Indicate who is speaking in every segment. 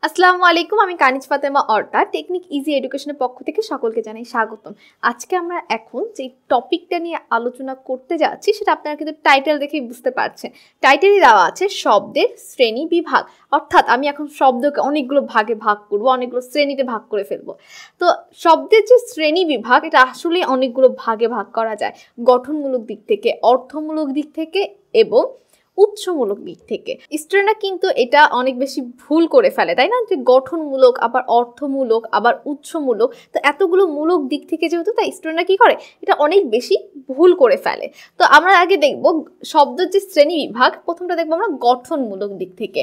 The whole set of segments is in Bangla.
Speaker 1: আসসালামু আলাইকুম, আমি কানিজ ফাতেমা অর্তা টেকনিক ইজি এডুকেশনের পক্ষ থেকে সকলকে জানাই স্বাগতম। আজকে আমরা এখন যে টপিকটা নিয়ে আলোচনা করতে যাচ্ছি সেটা আপনারা কিন্তু টাইটেল দেখেই বুঝতে পারছেন। টাইটেলই দেওয়া আছে শব্দের শ্রেণী বিভাগ, অর্থাৎ আমি এখন শব্দকে অনেকগুলো ভাগে ভাগ করব, অনেকগুলো শ্রেণীতে ভাগ করে ফেলবো। তো শব্দের যে শ্রেণী বিভাগ এটা আসলে অনেকগুলো ভাগে ভাগ করা যায়, গঠনমূলক দিক থেকে, অর্থমূলক দিক থেকে এবং উৎসমূলক দিক থেকে। স্টুডেন্টরা কিন্তু এটা অনেক বেশি ভুল করে ফেলে, তাই না? যে গঠনমূলক, আবার অর্থমূলক, আবার উৎসমূলক, তো এতগুলো মূলক দিক থেকে যেহেতু, তাই স্টুডেন্টরা কি করে, এটা অনেক বেশি ভুল করে ফেলে। তো আমরা আগে দেখব শব্দের যে শ্রেণী বিভাগ, প্রথমটা দেখবো আমরা গঠনমূলক দিক থেকে।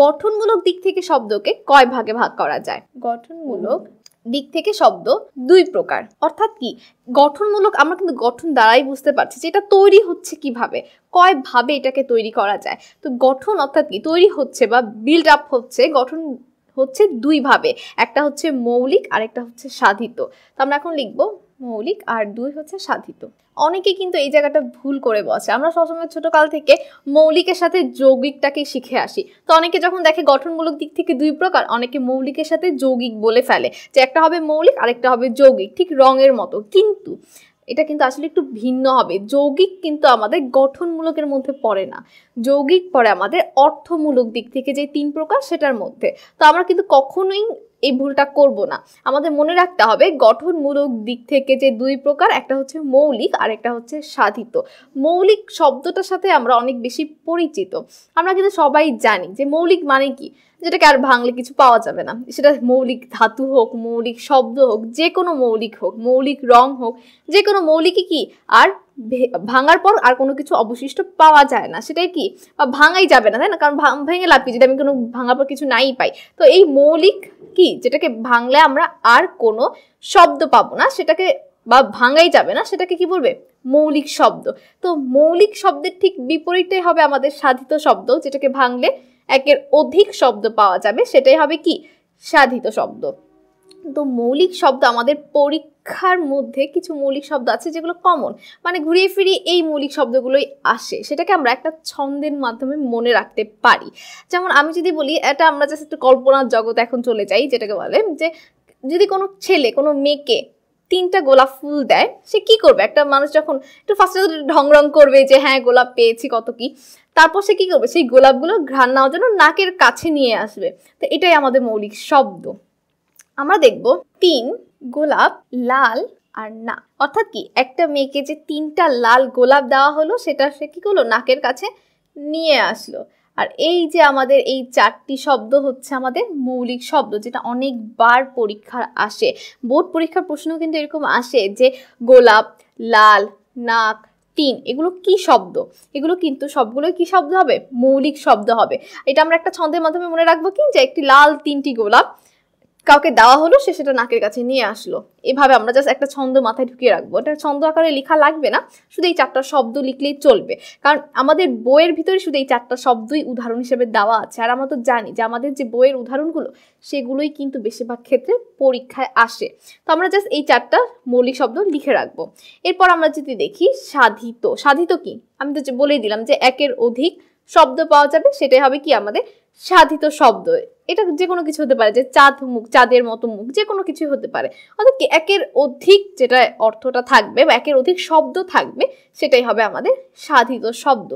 Speaker 1: গঠনমূলক দিক থেকে শব্দকে কয় ভাগে ভাগ করা যায়? গঠনমূলক দিক থেকে শব্দ দুই প্রকার। অর্থাৎ কি, গঠনমূলক আমরা কিন্তু গঠন দ্বারাই বুঝতে পারছি যে এটা তৈরি হচ্ছে কিভাবে, কয় ভাবে এটাকে তৈরি করা যায়। তো গঠন অর্থাৎ কি, তৈরি হচ্ছে বা বিল্ড আপ হচ্ছে, গঠন হচ্ছে দুই ভাবে, একটা হচ্ছে মৌলিক আর একটা হচ্ছে সাধিত। তো আমরা এখন লিখবো মৌলিক আর দুই হচ্ছে সাধিত। অনেকে কিন্তু এই জায়গাটা ভুল করে বসে। আমরা সবসময় ছোটকাল থেকে মৌলিকের সাথে যৌগিকটাকে শিখে আসি। তো অনেকে যখন দেখে গঠনমূলক দিক থেকে দুই প্রকার, অনেকে মৌলিকের সাথে যৌগিক বলে ফেলে যে একটা হবে মৌলিক আর একটা হবে যৌগিক, ঠিক রঙের মতো। কিন্তু এটা কিন্তু আসলে একটু ভিন্ন হবে। যৌগিক কিন্তু আমাদের গঠনমূলকের মধ্যে পড়ে না, যৌগিক পড়ে আমাদের অর্থমূলক দিক থেকে যে তিন প্রকার সেটার মধ্যে। তো আমরা কিন্তু কখনোই এই ভুলটা করব না। আমাদের মনে রাখতে হবে গঠনমূলক দিক থেকে যে দুই প্রকার, একটা হচ্ছে মৌলিক আর একটা হচ্ছে সাধিত। মৌলিক শব্দটার সাথে আমরা অনেক বেশি পরিচিত। আমরা কিন্তু সবাই জানি যে মৌলিক মানে কি, যেটাকে আর ভাঙলে কিছু পাওয়া যাবে না। সেটা মৌলিক ধাতু হোক, মৌলিক শব্দ হোক, যে কোনো মৌলিক হোক, মৌলিক রং হোক, যে কোনো মৌলিকই কি আর ভাঙার পর আর কোনো কিছু অবশিষ্ট পাওয়া যায় না, সেটাই কি ভাঙাই যাবে না, তাই না? কারণ ভেঙে লাভ কি, যদি আমি কোনো ভাঙার পর কিছু নাই পাই। তো এই মৌলিক কি, যেটাকে ভাঙলে আমরা আর কোনো শব্দ পাবো না, সেটাকে বা ভাঙাই যাবে না, সেটাকে কি বলবে? মৌলিক শব্দ। তো মৌলিক শব্দের ঠিক বিপরীতটাই হবে আমাদের সাধিত শব্দ, যেটাকে ভাঙলে একের অধিক শব্দ পাওয়া যাবে, সেটাই হবে কি সাধিত শব্দ। তো মৌলিক শব্দ আমাদের পরীক্ষার মধ্যে কিছু মৌলিক শব্দ আছে যেগুলো কমন, মানে ঘুরিয়ে ফিরিয়ে এই মৌলিক শব্দগুলোই আসে, সেটাকে আমরা একটা ছন্দের মাধ্যমে মনে রাখতে পারি। যেমন আমি যদি বলি, এটা আমরা জাস্ট একটা কল্পনার জগৎ এখন চলে যাই, যেটাকে বলে যে যদি কোনো ছেলে কোনো মেয়েকে 3টা গোলাপ ফুল দেয়, সে কি করবে? একটা মানুষ যখন একটু ফার্স্টে ঢং রং করবে যে হ্যাঁ গোলাপ পেয়েছি কত কি, তারপর সে কি করবে? সেই গোলাপগুলো ঘ্রাণ নেওয়ার জন্য নাকের কাছে নিয়ে আসবে। তো এটাই আমাদের মৌলিক শব্দ। আমরা দেখব 3 গোলাপ লাল আর না, অর্থাৎ কি একটা মেয়েকে যে 3টা লাল গোলাপ দেওয়া হলো, সেটা সে কি করলো? নাকের কাছে নিয়ে আসলো। আর এই যে আমাদের এই 4টি শব্দ হচ্ছে আমাদের মৌলিক শব্দ, যেটা অনেকবার পরীক্ষার আসে। বোর্ড পরীক্ষার প্রশ্ন কিন্তু এরকম আসে যে গোলাপ, লাল, নাক, 3 এগুলো কি শব্দ? এগুলো কিন্তু সবগুলোই কি শব্দ হবে? মৌলিক শব্দ হবে। এটা আমরা একটা ছন্দের মাধ্যমে মনে রাখবো কি, যে একটি লাল 3টি গোলাপ কাউকে দেওয়া হলো, সে সেটা নাকের কাছে নিয়ে আসলো। এভাবে আমরা জাস্ট একটা ছন্দ মাথায় ঢুকিয়ে রাখবো। এটা ছন্দ আকারে লেখা লাগবে না, শুধু এই 4টা শব্দ লিখলেই চলবে, কারণ আমাদের বইয়ের ভিতরে শুধু এই 4টা শব্দই উদাহরণ হিসেবে দেওয়া আছে। আর আমরা তো জানি যে আমাদের যে বইয়ের উদাহরণগুলো, সেগুলোই কিন্তু বেশিরভাগ ক্ষেত্রে পরীক্ষায় আসে। তো আমরা জাস্ট এই 4টা মৌলিক শব্দ লিখে রাখবো। এরপর আমরা যদি দেখি সাধিত। সাধিত কি, আমি তো বলেই দিলাম যে একের অধিক শব্দ পাওয়া যাবে, সেটাই হবে কি আমাদের সাধিত শব্দ। এটা যে কোনো কিছু হতে পারে, যে চাঁদ মুখ, চাঁদের মতো মুখ, যে কোনো কিছুই হতে পারে। অর্থাৎ কি একের অধিক যেটা অর্থটা থাকবে বা একের অধিক শব্দ থাকবে, সেটাই হবে আমাদের সাধিত শব্দ।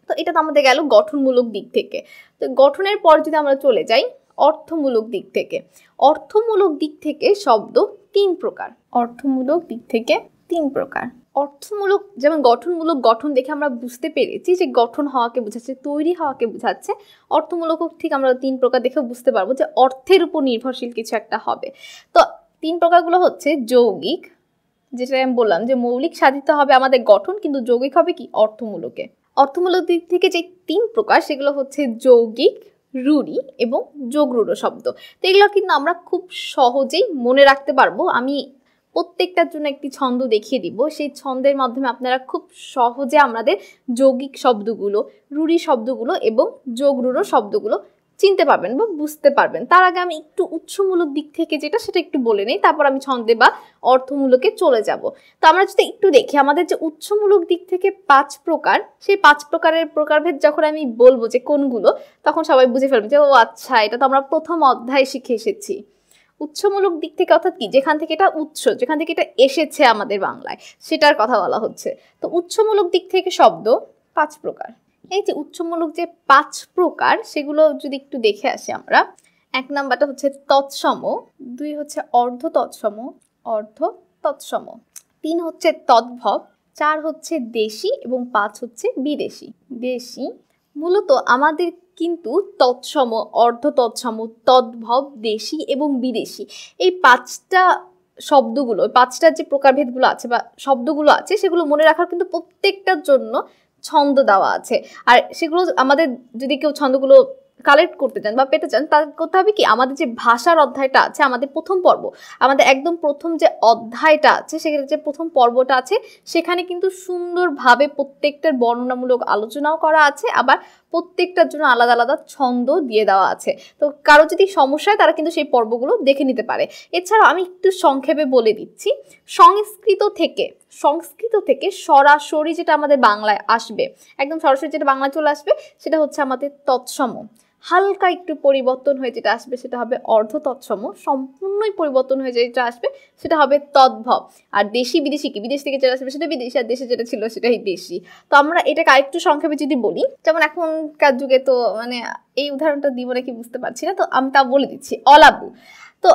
Speaker 1: তো এটা তো আমাদের গেল গঠনমূলক দিক থেকে। তো গঠনের পর যদি আমরা চলে যাই অর্থমূলক দিক থেকে, অর্থমূলক দিক থেকে শব্দ 3 প্রকার। অর্থমূলক দিক থেকে 3 প্রকার। অর্থমূলক, যেমন গঠনমূলক, গঠন দেখে আমরা বুঝতে পেরেছি যে গঠন হওয়াকে বোঝাচ্ছে, তৈরি হওয়াকে বোঝাচ্ছে। অর্থমূলক ঠিক আমরা 3 প্রকার দেখে বুঝতে পারবো যে অর্থের উপর নির্ভরশীল কিছু একটা হবে। তো 3 প্রকারগুলো হচ্ছে যৌগিক, যেটা আমি বললাম যে মৌলিক সাধিত হবে আমাদের গঠন, কিন্তু যৌগিক হবে কি অর্থমূলকে। অর্থমূলক দিক থেকে যে 3 প্রকার সেগুলো হচ্ছে যৌগিক, রূঢ়ি এবং যোগরূঢ় শব্দ। তো এগুলো কিন্তু আমরা খুব সহজেই মনে রাখতে পারবো। আমি প্রত্যেকটার জন্য একটি ছন্দ দেখিয়ে দিব, সেই ছন্দের মাধ্যমে আপনারা খুব সহজে আমাদের যৌগিক শব্দগুলো, রূঢ়ি শব্দগুলো এবং যোগরূঢ় শব্দগুলো চিনতে পারবেন বা বুঝতে পারবেন। তার আগে আমি একটু উৎসমূলক দিক থেকে যেটা সেটা একটু বলে নেই, তারপর আমি ছন্দে বা অর্থমূলকে চলে যাব। তো আমরা যদি একটু দেখি আমাদের যে উৎসমূলক দিক থেকে 5 প্রকার, সেই 5 প্রকারের প্রকারভেদ যখন আমি বলবো যে কোনগুলো, তখন সবাই বুঝে ফেলবে যে ও আচ্ছা, এটা তো আমরা প্রথম অধ্যায়ে শিখে এসেছি। উৎসমূলক দিক থেকে অর্থাৎ কি, যেখান থেকে এটা উৎস, যেখান থেকে এটা এসেছে আমাদের বাংলায়, সেটার কথা বলা হচ্ছে। তো উৎসমূলক দিক থেকে শব্দ 5 প্রকার। এই যে উৎসমূলক যে 5 প্রকার, সেগুলো যদি একটু দেখে আসি আমরা। 1 নাম্বারটা হচ্ছে তৎসম, 2 হচ্ছে অর্ধ তৎসম, অর্ধ তৎসম, 3 হচ্ছে তদ্ভব, 4 হচ্ছে দেশি এবং 5 হচ্ছে বিদেশি। দেশি মূলত আমাদের কিন্তু তৎসম, অর্ধ তৎসম, তদ্ভব, দেশি এবং বিদেশি, এই 5টা শব্দগুলো, 5টা যে প্রকারভেদগুলো আছে বা শব্দগুলো আছে, সেগুলো মনে রাখার কিন্তু প্রত্যেকটার জন্য ছন্দ দেওয়া আছে। আর সেগুলো আমাদের যদি কেউ ছন্দগুলো কালেক্ট করতে চান বা পেতে চান, তা করতে হবে কি, আমাদের যে ভাষার অধ্যায়টা আছে, আমাদের প্রথম পর্ব, আমাদের একদম প্রথম যে অধ্যায়টা আছে, সেখানে যে প্রথম পর্বটা আছে, সেখানে কিন্তু সুন্দরভাবে প্রত্যেকটার বর্ণনামূলক আলোচনাও করা আছে, আবার প্রত্যেকটার জন্য আলাদা আলাদা ছন্দ দিয়ে দেওয়া আছে। তো কারো যদি সমস্যা হয় তারা কিন্তু সেই পর্বগুলো দেখে নিতে পারে। এছাড়াও আমি একটু সংক্ষেপে বলে দিচ্ছি, সংস্কৃত থেকে সরাসরি যেটা আমাদের বাংলায় আসবে, একদম সরাসরি যেটা বাংলায় চলে আসবে, সেটা হচ্ছে আমাদের তৎসম। হালকা একটু পরিবর্তন হয়ে যেটা আসবে সেটা হবে অর্ধ তৎসম, সম্পূর্ণই পরিবর্তন হয়ে যেটা আসবে সেটা হবে তদ্ভব। আর দেশি বিদেশি কি, বিদেশ থেকে যেটা আসবে সেটা বিদেশি, আর দেশে যেটা ছিল সেটাই দেশি। তো আমরা এটাকে আরেকটু সংক্ষেপে যদি বলি, যেমন এখনকার যুগে তো মানে এই উদাহরণটা দিব নাকি বুঝতে পারছি না, তো আমি তা বলে দিচ্ছি। অলাবু, তো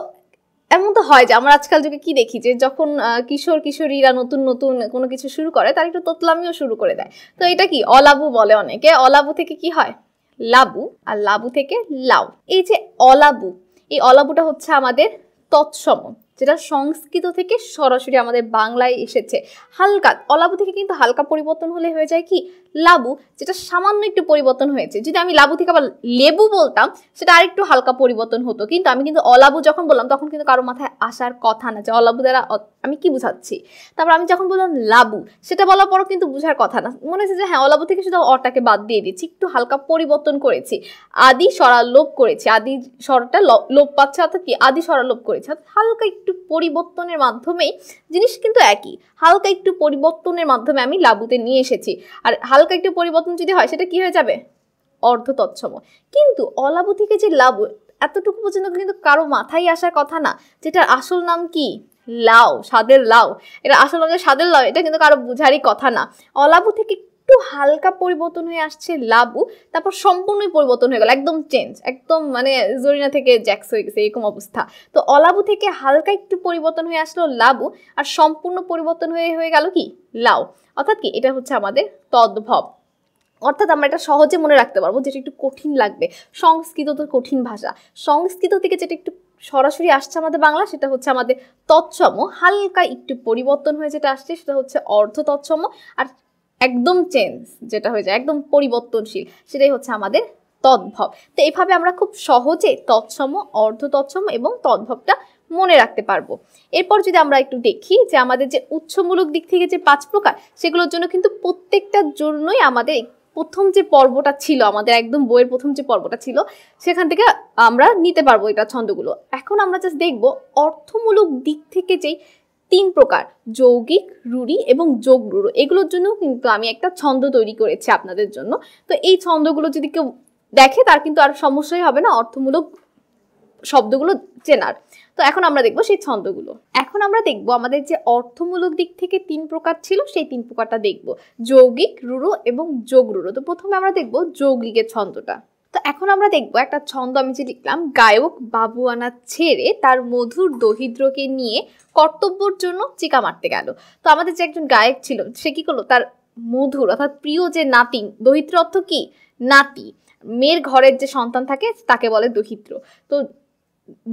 Speaker 1: এমন তো হয় যে আমরা আজকাল যুগে কি দেখি, যে যখন কিশোর কিশোরীরা নতুন নতুন কোনো কিছু শুরু করে, তার একটু তোতলামিও শুরু করে দেয়। তো এটা কি অলাবু বলে অনেকে। অলাবু থেকে কি হয়, লাবু, আর লাবু থেকে লাউ। এই যে অলাবু, এই অলাবুটা হচ্ছে আমাদের তৎসম, যেটা সংস্কৃত থেকে সরাসরি আমাদের বাংলায় এসেছে। হালকা অলাবু থেকে কিন্তু হালকা পরিবর্তন হলে হয়ে যায় কি লাবু, যেটা সামান্য একটু পরিবর্তন হয়েছে। যদি আমি লাবু থেকে আবার লেবু বলতাম, সেটা আরেকটু হালকা পরিবর্তন হতো। কিন্তু আমি কিন্তু অলাবু যখন বললাম, তখন কিন্তু কারো মাথায় আসার কথা না যে অলাবু দ্বারা আমি কি বুঝাচ্ছি। তারপর আমি যখন বললাম লাবু, সেটা বলার পরও কিন্তু বুঝার কথা না, মনে হচ্ছে যে হ্যাঁ অলাবু থেকে শুধু অটাকে বাদ দিয়ে দিচ্ছি, একটু হালকা পরিবর্তন করেছি, আদি স্বরা লোপ করেছি, আদি স্বরটা লোপ পাচ্ছে, অর্থাৎ কি আদি স্বরা লোপ করেছি। হালকা একটু পরিবর্তনের মাধ্যমেই, জিনিস কিন্তু একই, হালকা একটু পরিবর্তনের মাধ্যমে আমি লাবুতে নিয়ে এসেছি। আর হালকা একটু পরিবর্তন যদি হয়, সেটা কি হয়ে যাবে, অর্ধ তৎসম। কিন্তু অলাবু থেকে যে লাবু, এতটুকু পর্যন্ত কিন্তু কারো মাথায় আসার কথা না, যেটার আসল নাম কি লাউ, স্বাদের লাউ, এটা আসল নাম স্বাদের লাউ, এটা কিন্তু কারো বুঝারই কথা না। অলাবু থেকে একটু হালকা পরিবর্তন হয়ে আসছে লাবু, তারপর সম্পূর্ণই পরিবর্তন হয়ে গেল, একদম চেঞ্জ, একদম মানে জরিনা থেকে জ্যাক্স হয়ে গেছে, এরকম অবস্থা। তো অলাবু থেকে হালকা একটু পরিবর্তন হয়ে আসলো লাবু, আর সম্পূর্ণ পরিবর্তন হয়ে গেল কি লাউ, অর্থাৎ কি এটা হচ্ছে আমাদের তদ্ভব। অর্থাৎ আমরা এটা সহজে মনে রাখতে পারবো, যেটা একটু কঠিন লাগবে। সংস্কৃত তো কঠিন ভাষা, সংস্কৃত থেকে যেটা একটু সরাসরি আসছে আমাদের বাংলা, সেটা হচ্ছে আমাদের তৎসম। হালকা একটু পরিবর্তন হয়ে যেটা আসছে সেটা হচ্ছে অর্ধ তৎসম, আর একদম চেঞ্জ যেটা হয়ে যায়, একদম পরিবর্তনশীল, সেটাই হচ্ছে আমাদের তদ্ভব। তো এইভাবে আমরা খুব সহজে তৎসম, অর্ধ তৎসম এবং তদ্ভবটা মনে রাখতে পারবো। এরপর যদি আমরা একটু দেখি যে আমাদের যে উৎসমূলক দিক থেকে যে 5 প্রকার, সেগুলোর জন্য কিন্তু প্রত্যেকটার জন্যই আমাদের প্রথম যে পর্বটা ছিল, আমাদের একদম বইয়ের প্রথম যে পর্বটা ছিল, সেখান থেকে আমরা নিতে পারবো এটা ছন্দগুলো। এখন আমরা জাস্ট দেখবো অর্থমূলক দিক থেকে যেই 3 প্রকার, যৌগিক, রূঢ়ি এবং যোগ রূঢ়, এগুলোর জন্য কিন্তু আমি একটা ছন্দ তৈরি করেছি আপনাদের জন্য। তো এই ছন্দগুলো যদি কেউ দেখে, তার কিন্তু আর সমস্যাই হবে না অর্থমূলক শব্দগুলো চেনার। তো এখন আমরা দেখবো সেই ছন্দগুলো। এখন আমরা দেখবো আমাদের যে অর্থমূলক দিক থেকে 3 প্রকার ছিল, সেই 3 প্রকারটা দেখবো, যৌগিক, রূঢ় এবং যোগ রূঢ়। তো প্রথমে আমরা দেখবো যৌগিকের ছন্দটা। তো এখন আমরা দেখবো একটা ছন্দ আমি যে লিখলাম, গায়ক বাবুয়ানা ছেড়ে তার মধুর দহিদ্রকে নিয়ে কর্তব্যের জন্য চিকা মারতে গেল। তো আমাদের যে একজন গায়ক ছিল, সে কি করলো, তার মধুর অর্থাৎ প্রিয় যে নাতি, দহিদ্র অর্থ কি নাতি, মেয়ের ঘরের যে সন্তান থাকে তাকে বলে দহিদ্র। তো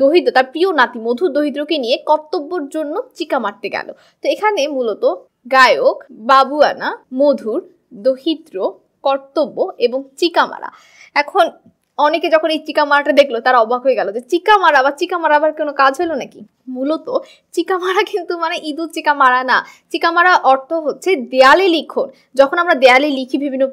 Speaker 1: দহিদ্র, তার প্রিয় নাতি মধুর দহিদ্রকে নিয়ে কর্তব্যের জন্য চিকা মারতে গেল। তো এখানে মূলত গায়ক, বাবুয়ানা, মধুর, দহিদ্র, কর্তব্য এবং চিকা মারা। এখন অনেকে যখন এই চিকা মারাটা দেখলো, তারা অবাক হয়ে গেল যে চিকা মারা আবার কোনো কাজ হলো নাকি। মূলত চিকা মারা কিন্তু মানে ইঁদুর চিকা মারা না। চিকা মারা অর্থ হচ্ছে দেয়ালে লিখন। যখন আমরা দেয়ালে লিখি বিভিন্ন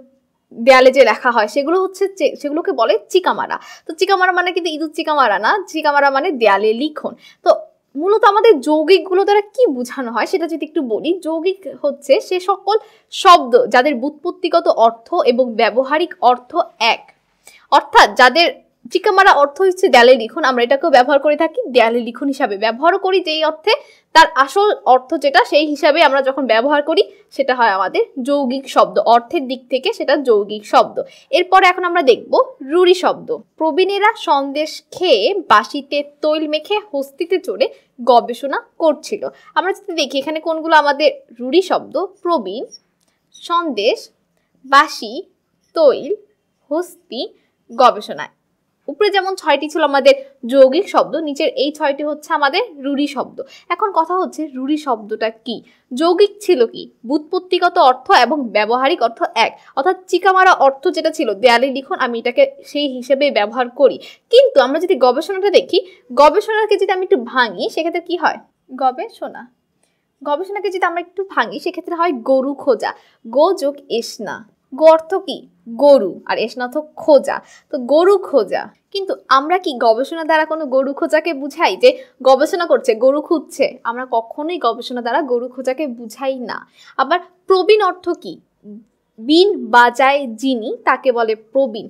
Speaker 1: দেয়ালে যে লেখা হয় সেগুলো হচ্ছে সেগুলোকে বলে চিকামারা। তো চিকামারা মানে কিন্তু ইঁদুর চিকামারা না, চিকামারা মানে দেয়ালে লিখন। তো মূলত আমাদের যৌগিকগুলো দ্বারা কি বোঝানো হয় সেটা যদি একটু বলি, যৌগিক হচ্ছে সে সকল শব্দ যাদের ব্যুৎপত্তিগত অর্থ এবং ব্যবহারিক অর্থ এক, অর্থাৎ যাদের চিকামারা অর্থ হচ্ছে দেয়ালে লিখন, আমরা এটাকেও ব্যবহার করে থাকি দেয়ালে লিখন হিসাবে, ব্যবহারও করি যেই অর্থে তার আসল অর্থ যেটা সেই হিসাবে আমরা যখন ব্যবহার করি সেটা হয় আমাদের যৌগিক শব্দ, অর্থের দিক থেকে সেটা যৌগিক শব্দ। এরপরে এখন আমরা দেখব রুড়ি শব্দ। প্রবীণেরা সন্দেশ খেয়ে বাসিতে তৈল মেখে হস্তিতে চড়ে গবেষণা করছিল। আমরা যদি দেখি এখানে কোনগুলো আমাদের রুড়ি শব্দ, প্রবীণ, সন্দেশ, বাসি, তৈল, হস্তি, গবেষণা। উপরে যেমন 6টি ছিল আমাদের যৌগিক শব্দ, নিচের এই 6টি হচ্ছে আমাদের রুড়ি শব্দ। এখন কথা হচ্ছে রুড়ি শব্দটা কি? যৌগিক ছিল কি? ব্যুৎপত্তিগত অর্থ এবং ব্যবহারিক অর্থ এক, অর্থাৎ চিকামারা অর্থ যেটা ছিল দেয়ালে লিখন, আমি এটাকে সেই হিসেবে ব্যবহার করি। কিন্তু আমরা যদি গবেষণাটা দেখি, গবেষণাকে যদি আমি একটু ভাঙি সেক্ষেত্রে কি হয়? গবেষণাকে যদি আমরা একটু ভাঙি সেক্ষেত্রে হয় গরু খোঁজা। গো যোগ এসনা, গো অর্থ কি? গরু, আর এসনা অর্থ খোঁজা, তো গরু খোঁজা। কিন্তু আমরা কি গবেষণা দ্বারা কোনো গরু খোঁজাকে বুঝাই যে গবেষণা করছে, গরু খুঁজছে? আমরা কখনোই গবেষণা দ্বারা গরু খোঁজাকে বুঝাই না। আবার প্রবীণ অর্থ কি? বীণ বাজায় যিনি তাকে বলে প্রবীণ।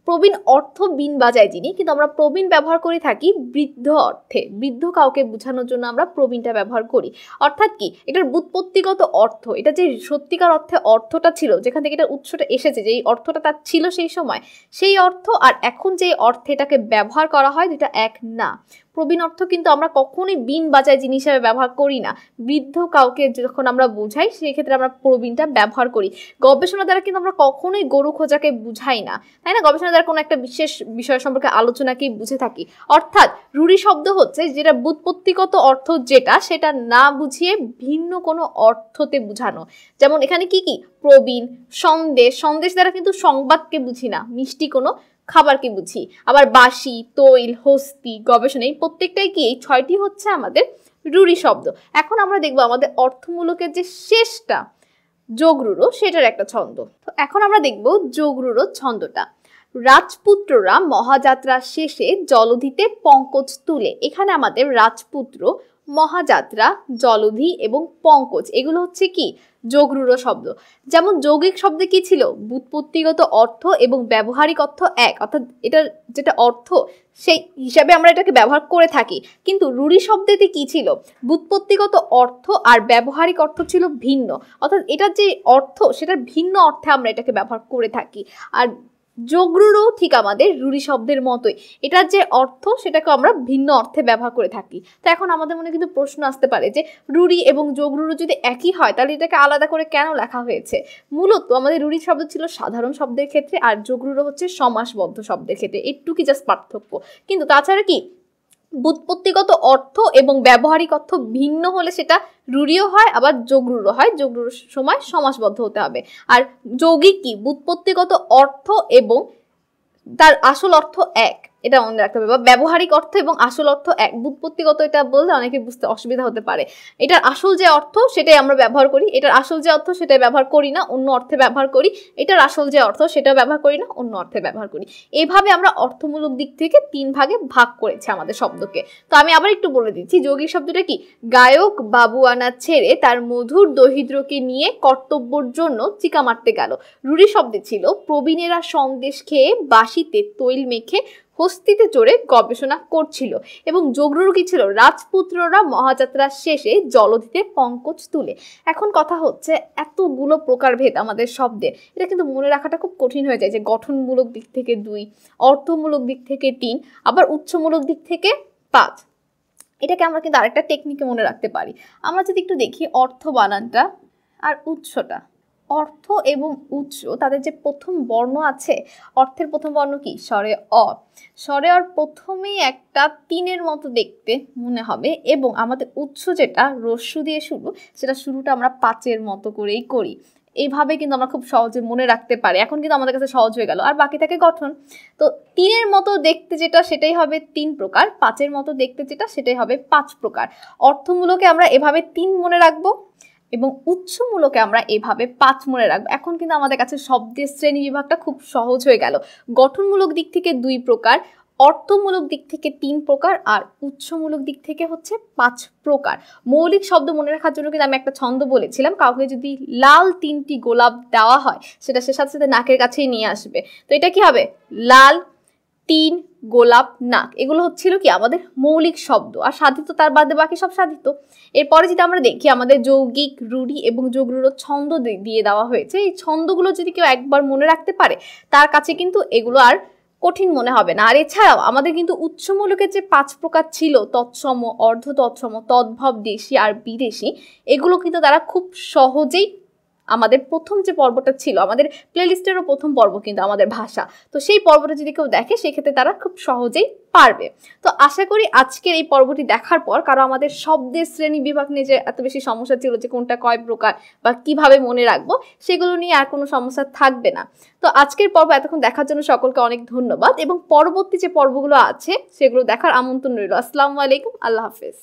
Speaker 1: প্রবীণ অর্থ বীণ বাজায় যিনি, কিন্তু আমরা প্রবীণ ব্যবহার করে থাকি বৃদ্ধ অর্থে, বৃদ্ধ কাউকে বোঝানোর জন্য আমরা প্রবীণটা ব্যবহার করি। অর্থাৎ কি, এটার ব্যুৎপত্তিগত অর্থ, এটা যে সত্যিকার অর্থে অর্থটা ছিল, যেখান থেকে এটা উৎসটা এসেছে, যেই অর্থটা তার ছিল সেই সময়, সেই অর্থ আর এখন যে অর্থে এটাকে ব্যবহার করা হয় দুটা এক না। প্রবীণ অর্থ কিন্তু আমরা কখনোই বীণ বাজায় জিনিস হিসেবে ব্যবহার করি না। বৃদ্ধ কাউকে যখন আমরা বোঝাই সেই ক্ষেত্রে আমরা প্রবীণটা ব্যবহার করি। গবেষণা দ্বারা কিন্তু আমরা কখনোই গরু খোঁজাকে বুঝাই না, তাই না? গবেষণা দ্বারা কোনো একটা বিশেষ বিষয় সম্পর্কে আলোচনাকেই বুঝে থাকি। অর্থাৎ রুড়ি শব্দ হচ্ছে যেটা ব্যুৎপত্তিগত অর্থ যেটা, সেটা না বুঝিয়ে ভিন্ন কোনো অর্থতে বোঝানো। যেমন এখানে কি কি? প্রবীণ, সন্দেশ, সন্দেশ দ্বারা কিন্তু সংবাদকে বুঝি না, মিষ্টি কোনো খাবারকে বুঝি। আবার বাসি, তৈল, হস্তি, গবেষণা, এই প্রত্যেকটাই কি? এই 6টি হচ্ছে আমাদের রুড়ি শব্দ। এখন আমরা দেখবো আমাদের অর্থমূলকের যে শেষটা যোগরূঢ়, সেটার একটা ছন্দ। তো এখন আমরা দেখবো যোগরূঢ় ছন্দটা। রাজপুত্ররা মহাযাত্রা শেষে জলধিতে পঙ্কজ তুলে। এখানে আমাদের রাজপুত্র, মহাযাত্রা, জলধি এবং পঙ্কজ এগুলো হচ্ছে কি? যোগরূঢ় শব্দ। যেমন যৌগিক শব্দে কি ছিল? ব্যুৎপত্তিগত অর্থ এবং ব্যবহারিক অর্থ এক, অর্থাৎ এটার যেটা অর্থ সেই হিসাবে আমরা এটাকে ব্যবহার করে থাকি। কিন্তু রুড়ি শব্দেতে কি ছিল? ব্যুৎপত্তিগত অর্থ আর ব্যবহারিক অর্থ ছিল ভিন্ন, অর্থাৎ এটার যে অর্থ সেটার ভিন্ন অর্থে আমরা এটাকে ব্যবহার করে থাকি। আর যোগরূঢ় ঠিক আমাদের রুড়ি শব্দের মতোই, এটার যে অর্থ সেটাকে আমরা ভিন্ন অর্থে ব্যবহার করে থাকি। তো এখন আমাদের মনে কিন্তু প্রশ্ন আসতে পারে যে রুড়ি এবং যোগরূঢ় যদি একই হয় তাহলে এটাকে আলাদা করে কেন লেখা হয়েছে? মূলত আমাদের রুড়ি শব্দ ছিল সাধারণ শব্দের ক্ষেত্রে আর যোগরূঢ় হচ্ছে সমাসবদ্ধ শব্দের ক্ষেত্রে, একটু কি জাস্ট পার্থক্য। কিন্তু তাছাড়া কি ব্যুৎপত্তিগত অর্থ এবং ব্যবহারিক অর্থ ভিন্ন হলে সেটা রুড়িও হয় আবার যোগরূঢ় হয়, যোগরূঢ় সময় সমাসবদ্ধ হতে হবে। আর যৌগিক কি? ব্যুৎপত্তিগত অর্থ এবং তার আসল অর্থ এক, এটা মনে রাখতে হবে। বা ব্যবহারিক অর্থ এবং আসল অর্থ এক। ব্যুৎপত্তিগত এটা বললে অনেকে বুঝতে অসুবিধা হতে পারে। এটার আসল যে অর্থ সেটাই আমরা ব্যবহার করি, এটার আসল যে অর্থ সেটাই ব্যবহার করি না, অন্য অর্থে ব্যবহার করি। এটার আসল যে অর্থ সেটাও ব্যবহার করি না, অন্য অর্থে ব্যবহার করি। এইভাবে আমরা অর্থমূলক দিক থেকে 3 ভাগে ভাগ করেছি আমাদের শব্দকে। তো আমি আবার একটু বলে দিচ্ছি যৌগিক শব্দটা কি? গায়ক বাবুয়ানা ছেড়ে তার মধুর দহিদ্রকে নিয়ে কর্তব্যের জন্য চিকা মারতে গেল। রুড়ি শব্দে ছিল প্রবীণেরা সন্দেশ খেয়ে বাসিতে তৈল মেখে হস্তিতে চড়ে গবেষণা করছিল। এবং যোগরূঢ় কি ছিল? রাজপুত্ররা মহাযাত্রা শেষে জলধিতে পঙ্কজ তুলে। এখন কথা হচ্ছে এতগুলো প্রকারভেদ আমাদের শব্দের, এটা কিন্তু মনে রাখাটা খুব কঠিন হয়ে যায় যে গঠনমূলক দিক থেকে 2, অর্থমূলক দিক থেকে 3, আবার উৎসমূলক দিক থেকে 5। এটাকে আমরা কিন্তু আরেকটা টেকনিকে মনে রাখতে পারি। আমরা যদি একটু দেখি অর্থ বানানটা আর উৎসটা, অর্থ এবং উৎস তাদের যে প্রথম বর্ণ আছে, অর্থের প্রথম বর্ণ কি? স্বরে অ। স্বরে অর প্রথমেই একটা 3-এর মতো দেখতে মনে হবে, এবং আমাদের উৎস যেটা রস্যু দিয়ে শুরু, সেটা শুরুটা আমরা 5-এর মতো করেই করি। এইভাবে কিন্তু আমরা খুব সহজে মনে রাখতে পারি। এখন কিন্তু আমাদের কাছে সহজ হয়ে গেল। আর বাকি থাকে গঠন। তো 3-এর মতো দেখতে যেটা সেটাই হবে 3 প্রকার, 5-এর মতো দেখতে যেটা সেটাই হবে 5 প্রকার। অর্থমূলকে আমরা এভাবে 3 মনে রাখবো, এবং উৎসমূলকে আমরা এভাবে 5 মনে রাখবো। এখন কিন্তু আমাদের কাছে শব্দের শ্রেণী বিভাগটা খুব সহজ হয়ে গেল। গঠনমূলক দিক থেকে 2 প্রকার, অর্থমূলক দিক থেকে 3 প্রকার, আর উৎসমূলক দিক থেকে হচ্ছে 5 প্রকার। মৌলিক শব্দ মনে রাখার জন্য কিন্তু আমি একটা ছন্দ বলেছিলাম, কাউকে যদি লাল 3টি গোলাপ দেওয়া হয় সেটা সে সাথে সাথে নাকের কাছেই নিয়ে আসবে। তো এটা কি হবে? লাল, 3, গোলাপ, নাক। এগুলো হচ্ছিল কি আমাদের মৌলিক শব্দ, আর সাধিত তার বাদে বাকি সব সাধিত। এরপরে যদি আমরা দেখি আমাদের যৌগিক, রূঢ়ি এবং যোগরূঢ় ছন্দ দিয়ে দেওয়া হয়েছে। এই ছন্দগুলো যদি কেউ একবার মনে রাখতে পারে তার কাছে কিন্তু এগুলো আর কঠিন মনে হবে না। আর এছাড়াও আমাদের কিন্তু উৎসমূলকের যে 5 প্রকার ছিল, তৎসম, অর্ধ তৎসম, তদ্ভব, দেশি আর বিদেশি, এগুলো কিন্তু তারা খুব সহজেই, আমাদের প্রথম যে পর্বটা ছিল, আমাদের প্লেলিস্টেরও প্রথম পর্ব কিন্তু আমাদের ভাষা, তো সেই পর্বটা যদি কেউ দেখে সেক্ষেত্রে তারা খুব সহজেই পারবে। তো আশা করি আজকের এই পর্বটি দেখার পর কারো আমাদের শব্দের শ্রেণী বিভাগ নিয়ে যে এত বেশি সমস্যা ছিল যে কোনটা কয় প্রকার বা কিভাবে মনে রাখবো, সেগুলো নিয়ে আর কোনো সমস্যা থাকবে না। তো আজকের পর্ব এতক্ষণ দেখার জন্য সকলকে অনেক ধন্যবাদ, এবং পরবর্তী যে পর্বগুলো আছে সেগুলো দেখার আমন্ত্রণ রইল। আসসালামু আলাইকুম, আল্লাহ হাফেজ।